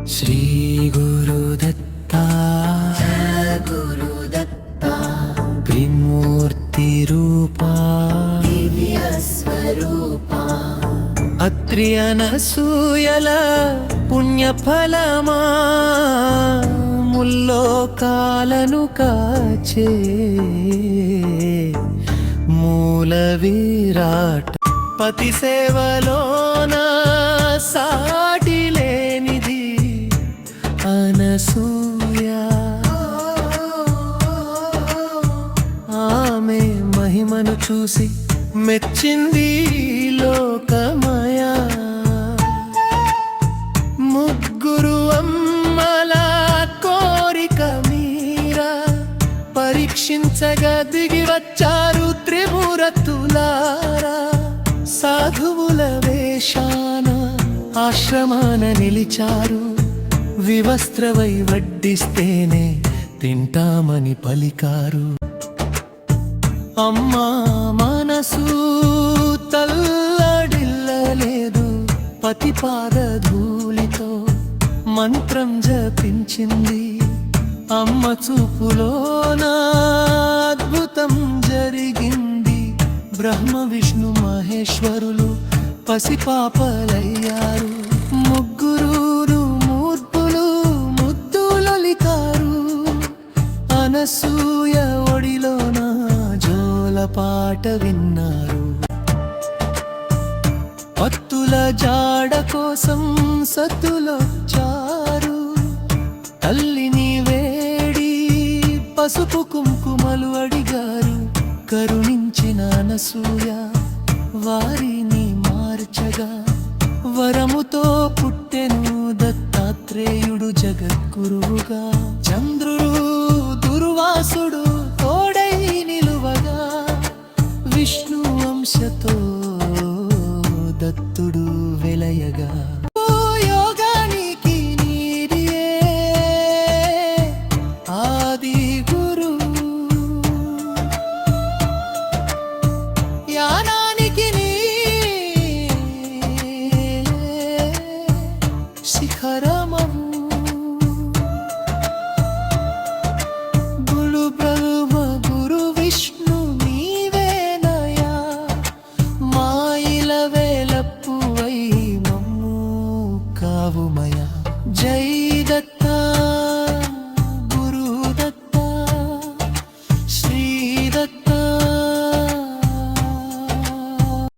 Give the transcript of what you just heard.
श्री गुरुदत्ता गुरुदत्ता त्रिमूर्ति रूपा दिव्य स्वरूपा अत्रि अनसूयल पुण्यफलमा ముల్లోకాలను కాచే మూల విరాట్ పతి సేవలోన సాటి లేనిది అనసూయ ఆమె మహిమను చూసి మెచ్చింది లోకమయా ముగ్గురు అమ్మల కోరిక మీరా పరీక్షించగా దిగి వచ్చారు త్రిమూరతులారా సాధువుల వేషాన ఆశ్రమాన నిలిచారు వివస్త్రవై వడ్డిస్తేనే తింటామని పలికారు అమ్మా మనసు తల్లడిల్లలేదు పతి పాదధూళితో మంత్రం జపించింది అమ్మ చూపులోన అద్భుతం జరిగింది బ్రహ్మ విష్ణు మహేశ్వరులు పసిపాపలయ్యారు ముగ్గురు మూర్పులు ముద్దులొలికారు అనసూయ ఒడిలోన జోలపాట విన్నారు భక్తుల జాడ కోసం సత్తులొచ్చారు తల్లిని వేడి పసుపు కుంకుమలు అడిగారు కరుణించిన అనసూయ వారిని మార్చగా వరముతో పుట్టెను దత్తాత్రేయుడు జగద్గురువుగా చంద్రుడు దుర్వాసుడు తోడై నిలువగా విష్ణు వంశతో దత్తుడు వెలయగా యోగానికి నీరియే ఆది గురు యానానికి నీ శిఖర